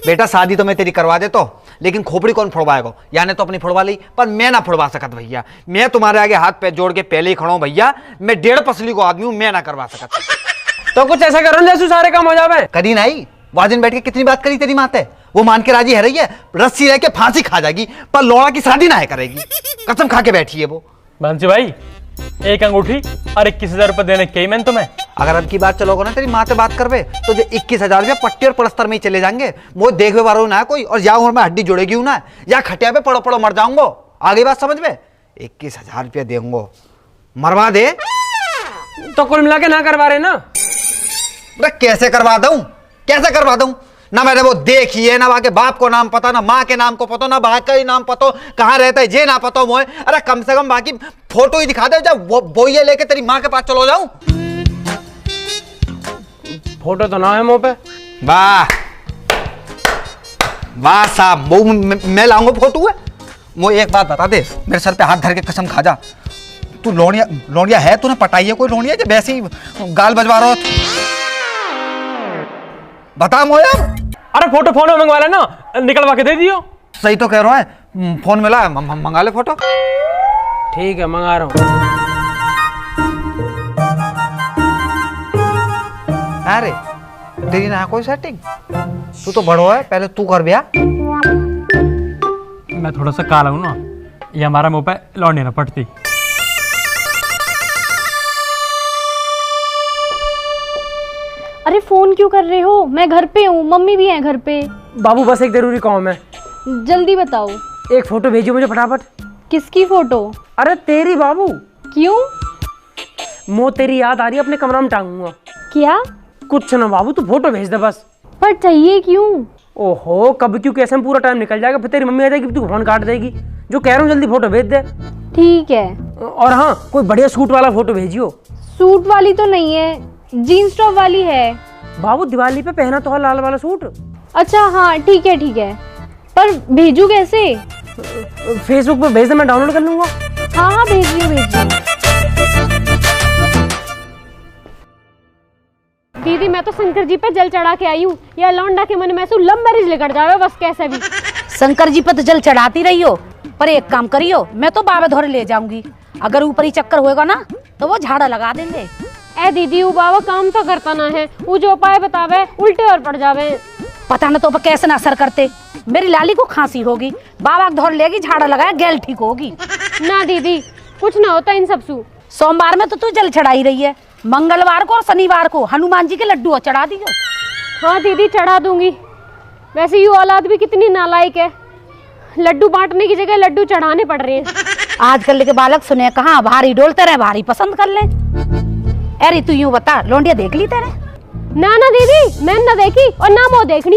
बेटा शादी तो मैं तेरी करवा देता हूँ, लेकिन खोपड़ी कौन फोड़वाएगा? यानी तो अपनी फोड़वा ली, पर मैं ना फोड़वा सकत भैया। मैं तुम्हारे आगे हाथ पैर जोड़ के पहले ही खड़ा हूँ भैया, मैं 1.5 पसली को आदमी हूँ, मैं ना करवा सकत। तो कुछ ऐसा करो जैसे सारे काम हो जावे। करी नहीं, वहां दिन बैठ के कितनी बात करी तेरी माते, वो मान के राजी है रही है, रस्सी रह के फांसी खा जाएगी, पर लौड़ा की शादी ना है करेगी, कसम खा के बैठी है वो। बंसी भाई, एक अंगूठी और 21,000 रुपए देने के मैंने तुम्हें। अगर अब की बात चलोगे ना तेरी माँ से बात करवे तो जो 21,000 रुपया पट्टी और पलस्तर में ही चले जाएंगे। वो देखवे वालों ना कोई, और या मैं हड्डी जोड़ेगी ना, या खटिया पे पड़ो पड़ो मर जाऊंगा। आगे बात समझ में, 21,000 रुपया देंगे, मरवा दे। तो कुल मिला के ना करवा रहे ना? कैसे करवा दूं, कैसे करवा दूं? ना मैंने वो देखी है, ना वहां के बाप को नाम पता, ना माँ के नाम को पता, ना भाई का ही नाम पता, कहाँ रहता है ये ना पता मोए। अरे कम से कम बाकी फोटो ही दिखा दे, जब वो ये लेके तेरी माँ के पास चलो जाऊं। फोटो तो ना है मुंह पे। वाह वाह साहब, वो मैं लाऊंगा फोटो है। मुझे एक बात बता दे, मेरे सर पे हाथ धर के कसम खा जा, तू लोनिया है? तूने पटाई है कोई लोनिया जो वैसे ही गाल बजवा रहा हो? बता मोया। अरे फोटो फोन में मंगवा लेना, निकलवा के दे दियो। सही तो कह रहा है, फोन मिला है, मंगा ले फोटो। ठीक है, मंगा रहा हूँ। अरे तेरी ना कोई सेटिंग, तू तो बड़ो है, पहले तू कर ब्याह। मैं थोड़ा सा काला हूँ ना, ये हमारा मुंह पे लौंडी ना पड़ती। अरे फोन क्यों कर रहे हो? मैं घर पे हूँ, मम्मी भी है घर पे। बाबू बस एक जरूरी काम है। जल्दी बताओ। एक फोटो भेजियो मुझे फटाफट। किसकी फोटो? अरे तेरी बाबू। क्यों? मो तेरी याद आ रही है, अपने कमरा में टांगूंगा। क्या? कुछ ना बाबू, तू फोटो भेज दे बस। पर चाहिए क्यों? ओहो, कब क्यों कैसे में पूरा टाइम निकल जाएगा, फिर तेरी मम्मी आ जाएगी, तू फोन काट देगी। जो कह रहा हूँ जल्दी फोटो भेज दे। ठीक है। और हाँ, कोई बढ़िया सूट वाला फोटो भेजियो। सूट वाली तो नहीं है, जीन्स टॉप वाली है। बाबू दिवाली पे पहना तो है लाल वाला सूट। अच्छा हाँ ठीक है ठीक है, पर भेजू कैसे? फेसबुक पे भेज दे, मैं डाउनलोड कर लूंगा। हाँ हाँ भेजिए भेजिए। दीदी मैं तो शंकर जी पे जल चढ़ा के आई हूँ, या लौंडा के मन में से लव मैरिज लेकर जावे बस कैसे भी। शंकर जी पे तो जल चढ़ाती रही हो, पर एक काम करियो, मैं तो बाबा धोरे ले जाऊंगी। अगर ऊपर ही चक्कर होएगा ना तो वो झाड़ा लगा देंगे। ए दीदी वो बाबा काम तो करता ना है, वो जो उपाय बतावे उल्टे और पड़ जावे। पता न तो कैसे ना असर करते। मेरी लाली को खांसी होगी, बाबा धोर लेगी, झाड़ा लगाया, गैल ठीक होगी। ना दीदी कुछ ना होता इन सब सू। सोमवार में तो तू जल चढ़ाई रही है, मंगलवार को और शनिवार को हनुमान जी के लड्डू चढ़ा दियो। हाँ दीदी चढ़ा दूंगी। वैसे ये औलाद भी कितनी नालायक है, लड्डू बांटने की जगह लड्डू चढ़ाने पड़ रहे हैं। आजकल के बालक सुने कहाँ, भारी डोलते रहे भारी पसंद कर ले। अरे तू यूं बता, लौंडिया देख ली तेरे? ना ना दीदी मैंने ना देखी और ना वो देखनी।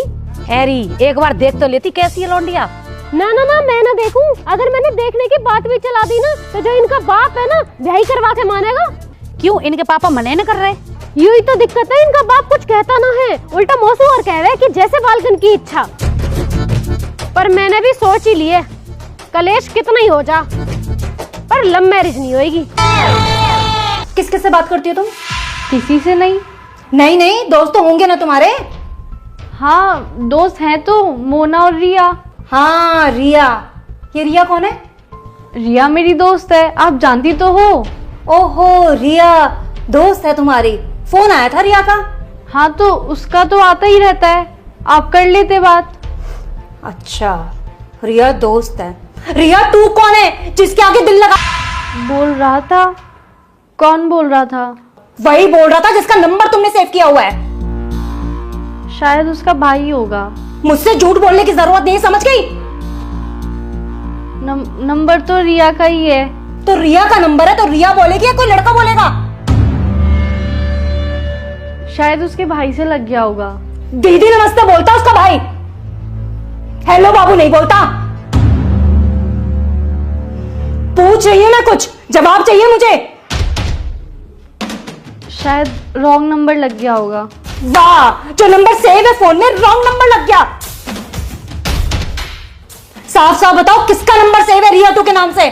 अरे एक बार देख तो लेती कैसी है लौंडिया। ना ना ना मैं ना देखूं, अगर मैंने देखने की बात भी चला दी ना तो जो इनका बाप है ना ब्याह करवा के मानेगा। क्यों, इनके पापा मने न कर रहे? यू ही तो दिक्कत है, इनका बाप कुछ कहता ना है, उल्टा मौसू और कह रहे कि जैसे बालकन की इच्छा। पर मैंने भी सोच ही लिए, कलेश कितना ही हो जा पर लव मैरिज नहीं होगी। किस किस से बात करती हो तुम? किसी से नहीं। नहीं नहीं, दोस्त तो होंगे ना तुम्हारे। हाँ दोस्त हैं तो, मोना और रिया। हाँ रिया। ये रिया कौन है? रिया मेरी दोस्त है, आप जानती तो हो। ओहो रिया दोस्त है तुम्हारी। फोन आया था रिया का। हाँ तो उसका तो आता ही रहता है, आप कर लेते बात। अच्छा रिया दोस्त है। रिया तू कौन है जिसके आगे दिल लगा? बोल रहा था। कौन बोल रहा था? वही बोल रहा था जिसका नंबर तुमने सेव किया हुआ है। शायद उसका भाई होगा। मुझसे झूठ बोलने की जरूरत नहीं, समझ गई? नंबर तो रिया का ही है। तो रिया का नंबर है तो रिया बोलेगी या कोई लड़का बोलेगा? शायद उसके भाई से लग गया होगा। दीदी नमस्ते बोलता उसका भाई, हेलो बाबू नहीं बोलता। पूछ रही हूं मैं कुछ, जवाब चाहिए मुझे। शायद रॉन्ग नंबर लग गया होगा। वाह, जो नंबर सेव है फोन में रॉन्ग नंबर लग गया। साफ साफ बताओ किसका नंबर सेव है रिया तू के नाम से?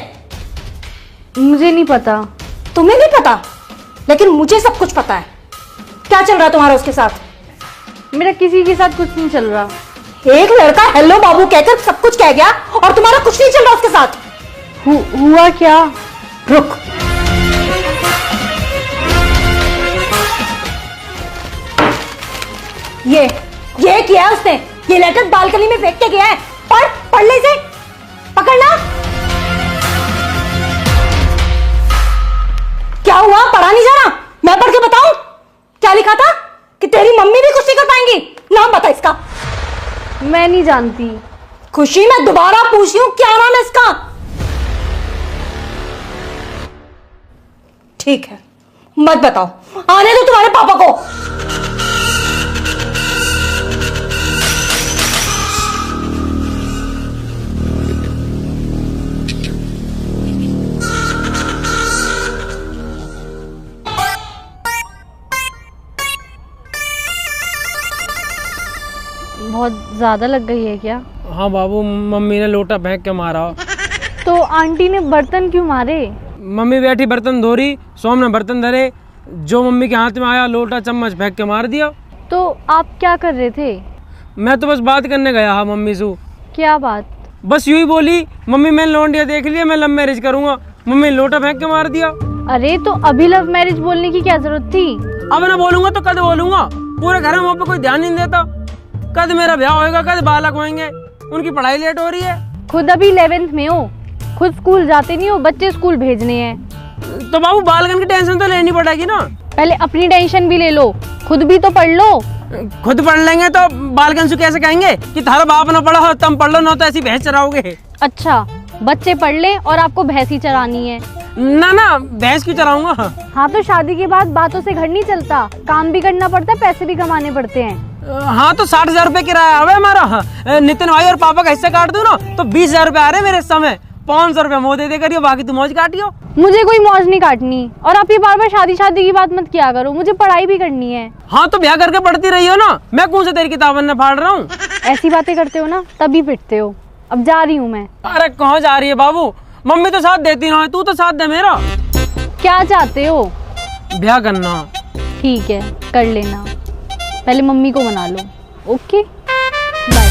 मुझे नहीं पता। तुम्हें नहीं पता? लेकिन मुझे सब कुछ पता है। क्या चल रहा है तुम्हारा उसके साथ? मेरा किसी के साथ कुछ नहीं चल रहा। एक लड़का हेलो बाबू कहकर सब कुछ कह गया और तुम्हारा कुछ नहीं चल रहा उसके साथ। हुआ क्या? रुक, ये किया है उसने। ये लेटर बालकनी में फेंक के गया है। पढ़ ले इसे, पकड़ना। क्या हुआ, पढ़ा नहीं जा रहा? मैं पढ़ के बताऊं क्या लिखा था? कि तेरी मम्मी भी कुछ नहीं कर पाएंगी। नाम बता इसका। मैं नहीं जानती। खुशी, मैं दोबारा पूछ रही हूं, क्या नाम है इसका? ठीक है, मत बताओ, आने दो तुम्हारे पापा को। बहुत ज्यादा लग गई है क्या? हाँ बाबू, मम्मी ने लोटा फेंक के मारा। तो आंटी ने बर्तन क्यों मारे? मम्मी बैठी बर्तन धो रही, सोम ने बर्तन धरे, जो मम्मी के हाथ में आया लोटा चम्मच फेंक के मार दिया। तो आप क्या कर रहे थे? मैं तो बस बात करने गया हाँ मम्मी से। क्या बात? बस यूं ही बोली, मम्मी मैंने लौंडिया देख लिया, मैं लव मैरिज करूंगा। मम्मी ने लोटा फेंक के मार दिया। अरे तो अभी लव मैरिज बोलने की क्या जरूरत थी? अब ना बोलूंगा तो कद बोलूंगा? पूरे घर में वहाँ पे कोई ध्यान नहीं देता। कद मेरा ब्याह होएगा, कद बालक होंगे, उनकी पढ़ाई लेट हो रही है। खुद अभी 11th में हो, खुद स्कूल जाते नहीं हो, बच्चे स्कूल भेजने हैं। तो बाबू बालकन की टेंशन तो लेनी पड़ेगी ना। पहले अपनी टेंशन भी ले लो, खुद भी तो पढ़ लो। खुद पढ़ लेंगे तो बालकन से कैसे कहेंगे कि थारा बाप ना पढ़ा हो तुम पढ़ लो, ना तो ऐसी भैंस चराओगे। अच्छा, बच्चे पढ़ ले और आपको भैंस ही चरानी है? ना ना, भैंस क्यों चराऊंगा। हाँ तो शादी के बाद बातों से घर नहीं चलता, काम भी करना पड़ता है, पैसे भी कमाने पड़ते हैं। हाँ तो 60,000 रुपए किराया है हमारा। नितिन भाई और पापा का हिस्सा काट दूं ना तो 20,000 रुपए आ रहे मेरे समय। 500 रुपए मोह दे करियो, बाकी तुम मौज काटियो। मुझे कोई मौज नहीं काटनी, और आप ये बार बार शादी की बात मत किया करो, मुझे पढ़ाई भी करनी है। हाँ तो ब्याह करके पढ़ती रही हो ना, मैं कौन सा तेरी किताबन में फाड़ रहा हूँ। ऐसी बातें करते हो ना तभी पिटते हो। अब जा रही हूँ मैं। अरे कहाँ जा रही है बाबू, मम्मी तो साथ देती ना है, तू तो साथ दे मेरा। क्या चाहते हो? ब्याह करना। ठीक है, कर लेना, पहले मम्मी को मना लो। Okay bye.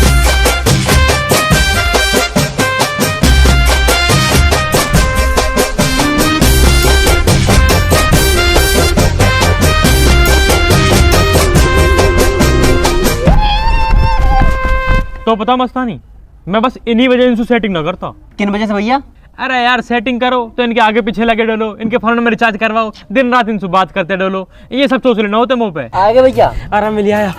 तो पता मस्तानी, मैं बस इन्हीं वजह इनसे सेटिंग ना करता। किन वजह से भैया? अरे यार सेटिंग करो तो इनके आगे पीछे लगे डोलो, इनके फोन में रिचार्ज करवाओ, दिन रात इनसे बात करते डोलो, ये सब सोच लेना होते मुंह पे। आगे भैया अरे मिल आया।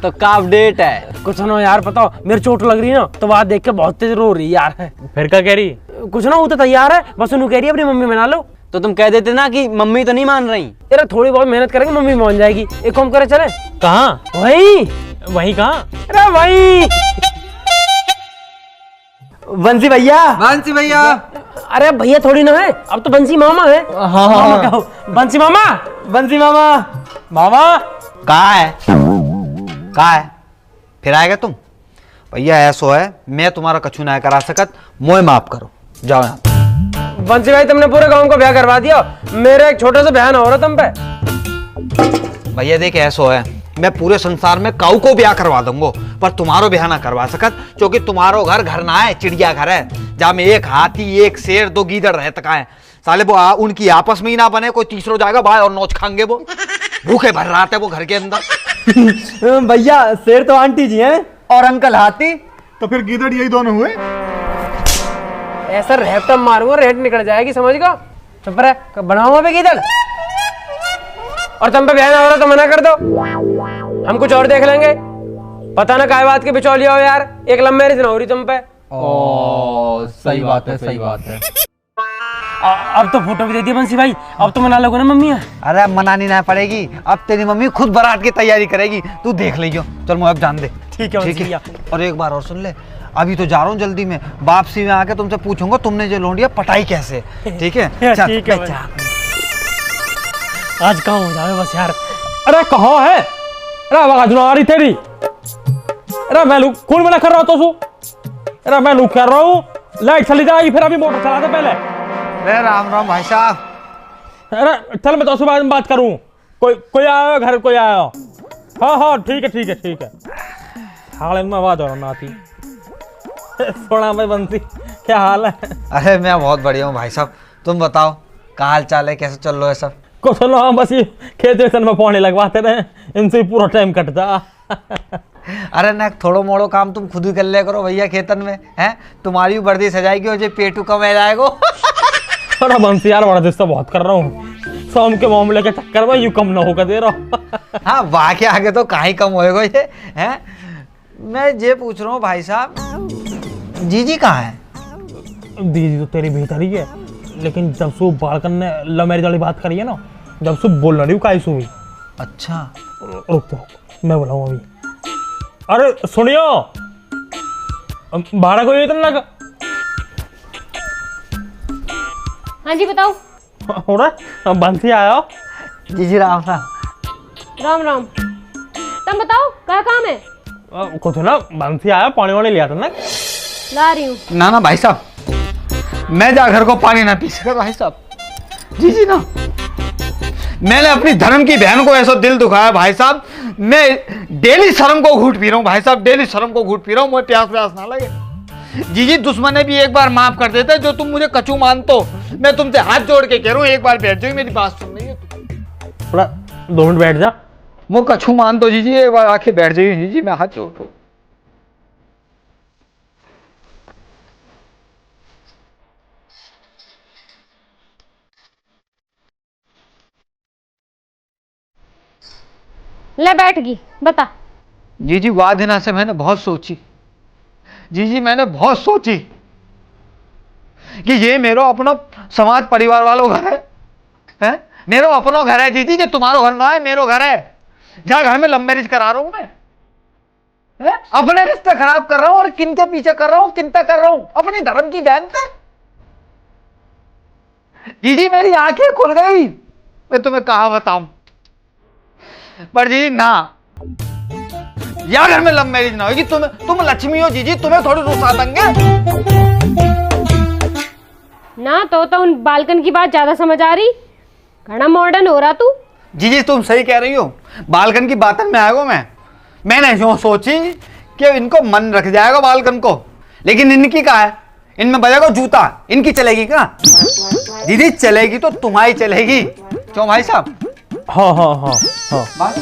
तो का अपडेट है? कुछ ना यार, बताओ मेरी चोट लग रही है ना, तो बात देख के बहुत तेज रो रही यार। फिर क्या कह रही? कुछ ना, वो तो तैयार है, बस उन्हें कह रही है अपनी मम्मी मना लो। तो तुम कह देते ना कि मम्मी तो नहीं मान रही। अरे थोड़ी बहुत मेहनत करेंगे, मम्मी मान जाएगी। एक काम करे चले। कहाँ? वही कहाँ? अरे भाई बंसी भैया। अरे भैया थोड़ी ना है, अब तो बंसी मामा है। हाँ मामा कहो, बंसी मामा। मामा कहाँ है? फिर आएगा तुम? भैया ऐसो है, मैं तुम्हारा कछु ना करा सकत, मोए माफ करो, जाओ यहाँ। बंसी भाई तुमने पूरे गांव को ब्याह करवा दिया, मेरा एक छोटा सा बहन हो रहा तुम पे। भैया देख ऐसो है, मैं पूरे संसार में काऊ को ब्याह करवा दूंगा, पर तुम्हारो ब्याह ना करवा सकत, क्योंकि तुम्हारो घर ना है, चिड़िया घर है, जहाँ में एक हाथी, एक शेर, 2 गीदड़ रहते का है। साले वो उनकी आपस में ही ना बने, कोई तीसरो जाएगा बाहर और नोच खाएंगे, वो भूखे भर रहा है वो घर के अंदर। भैया शेर तो आंटी जी हैं और अंकल हाथी। तो फिर गीदड़ यही दोनों हुए। ऐसा रेपटा मारूंगा, रेट निकल जाएगी, समझ गो। चुप रहे, बनाऊंगा भी किधर। और तुम पे बहन हो रहा तो मना कर दो, हम कुछ और देख लेंगे। पता ना काय बात के बिचौलिया हो यार, एक लव मैरिज ना हो रही तुम पे। सही बात है। अब तो फोटो भी दे दिया बंसी भाई, अब तो मना लोगे ना मम्मी। अरे मनानी ना पड़ेगी, अब तेरी मम्मी खुद बारात की तैयारी करेगी, तू देख लीजियो। चल मुझे अब जान दे। ठीक है भैया। और एक बार और सुन ले, अभी तो जा रहा हूँ जल्दी में, वापसी में आके तुमसे पूछूंगा तुमने जो लौंडिया पटाई कैसे। ठीक है? चल, ठीक है ले जा। आज कहाँ हो जाए बस यार। अरे कहाँ है? अरे आवाज ना आ रही तेरी। अरे मैं कौन मना कर रहा तो सु? अरे मैं लुक कर रहा हूँ, लाइट चली जाएगी, फिर अभी मोटर चला दे पहले। अरे राम राम भाई साहब। अरे चल मैं तो सुबह में बात करूँ। कोई आया घर, कोई आया? हाँ ठीक है। हाल में आवाज और ना आती। सोना भाई बंसी, क्या हाल है? अरे मैं बहुत बढ़िया हूँ भाई साहब, तुम बताओ क्या हाल चाल है, कैसे चल रहा है सब? कुछ ना, बस ये खेत वेतन में पानी लगवाते रहे, इनसे ही पूरा टाइम कटता। अरे ना थोड़ो मोड़ो काम तुम खुद ही कर लिया करो भैया खेतन में, हैं? तुम्हारी वर्दी सजाएगी और जो पेटू कम आ जाएगा। थोड़ा बंसी यार, बड़ा दिस्ता बहुत कर रहा हूँ, शाम के मामले के चक्कर में यूं कम ना होकर दे रहा हूँ। हाँ वाह के आगे तो कहीं कम होएगा ये, हैं? मैं ये पूछ रहा हूँ भाई साहब, जीजी कहाँ है? दीदी तो तेरी भीतर ही है, लेकिन जब से बालकन ने लव मैरिज वाली बात करी है ना, जब से बोल रही हूँ काई सु हुई। अच्छा रुक तो, मैं बुलाऊँ अभी। अरे सुनियो, भाड़ा कोई इतना का? हाँ जी बताओ। हो रहा बंसी आया हो? जीजी राम राम। राम राम। तुम बताओ क्या काम है? कुछ ना, बंसी आया, पानी वानी लिया था ना। ला रही हूँ। ना ना भाई साहब, मैं जा घर को पानी ना पी सका भाई साहब। जी ना, मैंने अपनी धर्म की बहन को ऐसा दिल दुखाया भाई साहब, मैं डेली शर्म को घूट पी रहा हूँ भाई साहब, डेली शर्म को घूट पी रहा हूँ, मुझे प्यास प्यास ना लगे। जी दुश्मन ने भी एक बार माफ कर देते, जो तुम मुझे कचू मानतो, मैं तुमसे हाथ जोड़ के कह रहा हूँ एक बार बैठ जाओ, मेरी बात सुन रही है। थोड़ा 2 मिनट बैठ जा। वो कछू मान तो जी एक बार आके बैठ जाइए जी, मैं हाथ जोड़ दो। ले बैठ गई, बता। जी वाह दिना से मैंने बहुत सोची, जी मैंने बहुत सोची कि ये मेरा अपना समाज परिवार वालों घर है? मेरो अपना घर है जी, कि तुम्हारो घर ना है, मेरो घर है, जहां घर में लव मैरिज करा रहा हूं मैं, है? अपने रिश्ते खराब कर रहा हूं, और किन के पीछे कर रहा हूं, किन पे कर रहा हूं? अपनी धर्म की बहन पे। जी मेरी आंखें खुल गई, मैं तुम्हें कहा बताऊं, पर जी ना, या घर में लव मैरिज ना होगी, तुम लक्ष्मी हो जी, तुम्हें थोड़ी रुसा देंगे ना। तो उन बालकन की बात ज्यादा समझ आ रही, घना मॉडर्न हो रहा तू। जी तुम सही कह रही हो, बालकन की बातन में आएगा मैंने यूं सोची कि इनको मन रख जाएगा बालकन को, लेकिन इनकी कहा है, इनमें बजेगा जूता, इनकी चलेगी क्या? दीदी चलेगी तो तुम्हारी चलेगी, क्यों भाई साहब? हाँ हाँ हाँ हाँ।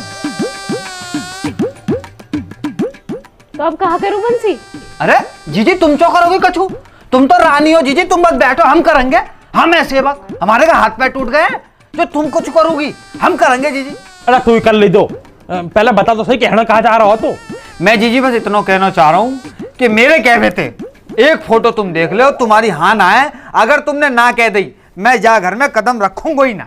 तो अब कहा करूं बंसी? अरे जीजी तुम क्यों करोगे कछू? तुम तो रानी हो जीजी, तुम बस बैठो, हम करेंगे, हम ऐसे वक्त हमारे का हाथ पैर टूट गए, जो तुम कुछ करोगी हम करेंगे जीजी। अरे तू ही कर ले दो, पहले बता तो सही, कहना कहाँ जा रहा हो तू? मैं जीजी बस इतना कहना चाह रहा हूँ कि मेरे कहने थे एक फोटो तुम देख लो, तुम्हारी हाँ ना है, अगर तुमने ना कह दी मैं जा घर में कदम रखूंगा ही ना।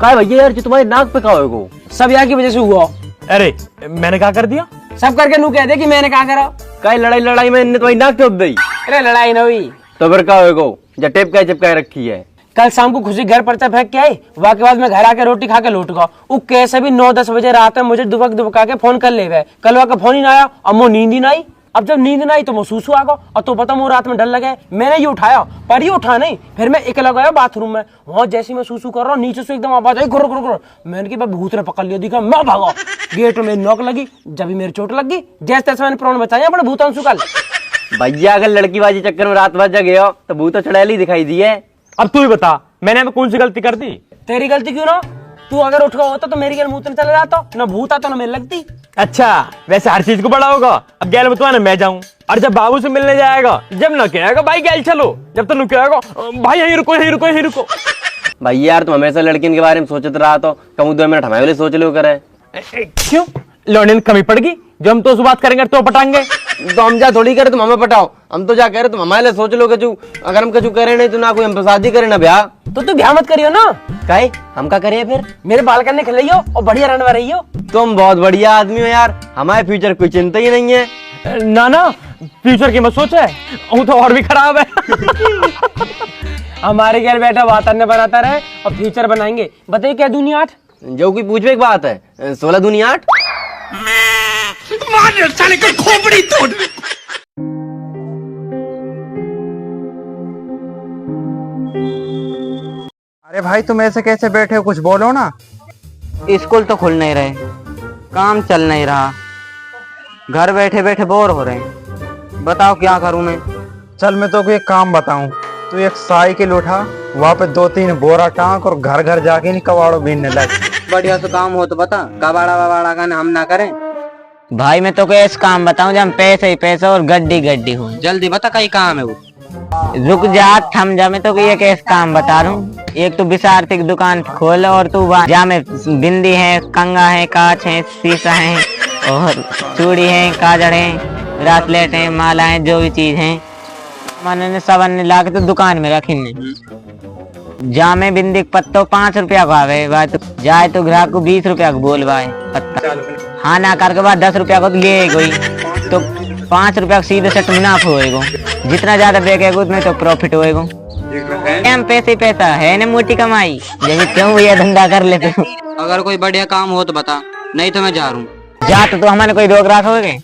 काय भैया यार, जो तुम्हारी नाक पे कहा होगा, सब यहाँ की वजह से हुआ। अरे मैंने क्या कर दिया? सब करके नू कह दे कि मैंने कहा करा। काय लड़ाई में इनने तुम्हारी नाक टोप दी। अरे लड़ाई ना हुई तो फिर क्या होगा, जब टेप का चिपकाए रखी है। कल शाम को खुशी घर पर फेंक के आई, वाके बाद में घर आके रोटी खा के लौट गया। वो कैसे भी 9-10 बजे रात में मुझे दुबका के फोन कर ले गए, कल का फोन ही ना आया, अब वो नींद ही ना आई। अब जब नींद ना आई तो मैं सूसू आ गया, और तो पता वो रात में डर लगे, मैंने ये उठाया, पर ये उठा नहीं, फिर मैं अकेला गया बाथरूम में, वहां जैसे मैं सूसू कर रहा हूँ नीचे से एकदम आवाज आई, गुर गुर गुर। मैंने कि भूत ने पकड़ लिया, दिखा मैं भागा, गेट में नॉक लगी, जब मेरी चोट लग गई, जैसे तैसे मैंने प्राण बचाया अपने भूतांशु कल। भैया अगर लड़की बाजी चक्कर में रात भर जगे हो तो भूत चुड़ैल दिखाई दी है। अब तू ही बता, मैंने अब कौन सी गलती कर दी? तेरी गलती क्यों ना? तू अगर उठ गया होता तो मेरी गैल मुंह चला जाता, ना भूत आता ना मेरे लगती। अच्छा वैसे हर चीज को बड़ा होगा, अब गैल में तो मैं जाऊं, और जब बाबू से मिलने जाएगा, जब ना कहेगा भाई गैल चलो, जब तो कहेगा भाई यहीं रुको यहीं रुको यहीं रुको। भैया यार तुम हमेशा लड़कियों के बारे में सोचते रहा तो कहूँ 2 मिनट हमारे लिए सोच लो करे। क्यों लौंडे ने कमी पड़ गई? जो हम तो उस बात करेंगे तो पटाएंगे, तो हम जा थोड़ी करे तुम हमें पटाओ, हम तो जा कह रहे तुम हमारे लिए सोच लो कचू। अगर हम कचू करे नहीं तो ना कोई हम शादी करे ना ब्याह। तो तू ब्याह मत करियो ना। काहे हम क्या करिए फिर? मेरे बाल करने खिलाइयो और बढ़िया रहने रही हो। तुम बहुत बढ़िया आदमी हो यार, हमारे फ्यूचर कोई चिंता ही नहीं है। ना ना फ्यूचर की मत सोचे, वो तो और भी खराब है। हमारे घर बैठा वातावरण बनाता रहे और फ्यूचर बनाएंगे। बताइए क्या दुनिया 8? जो कोई पूछवे एक बात है, 16 दुनिया 8। खोपड़ी तोड़। अरे भाई तुम ऐसे कैसे बैठे हो, कुछ बोलो ना। स्कूल तो खुल नहीं रहे, काम चल नहीं रहा, घर बैठे बैठे बोर हो रहे हैं, बताओ क्या करूं मैं। चल मैं तो एक काम बताऊं, तू एक साइकिल उठा, वहाँ पे 2-3 बोरा टांग और घर घर जाके नहीं कबाड़ो बीनने लग। बढ़िया से काम हो तो बता, कबाड़ा वबाड़ा का हम ना करें। भाई मैं तो ऐसा काम बताऊं जब पैसे ही पैसा और गड्डी गड्डी हो। जल्दी बता, कई काम है वो। रुक जा, थम जा, मैं तो ये कैसे काम बता रहा हूँ। एक तो विसारती की दुकान खोल और तू जा में बिंदी है, कंगा है, कांच है, शीशा है और चूड़ी है, काजड़ है, ब्रासलेट है, माला है, जो भी चीज है मैंने सब ला के तो दुकान में रखी। जामे बिंदी पत्तो 5 रुपया का आवे भाई, तो जाए तो ग्राहक को 20 रुपया का बोल भाई पत्ता। हाँ ना करके बाद 10 रुपया को तो ले कोई, तो 5 रुपया सीधे से मुनाफा होएगा। जितना ज्यादा बेचेगा उतना तो प्रॉफिट होएगा। हम पैसे ही पैसा है ना, मोटी कमाई, जब क्यों ये धंधा कर लेते। अगर कोई बढ़िया काम हो तो बता, नहीं तो मैं जा रहा हूँ। जा तो हमारे कोई रोक राख होगे।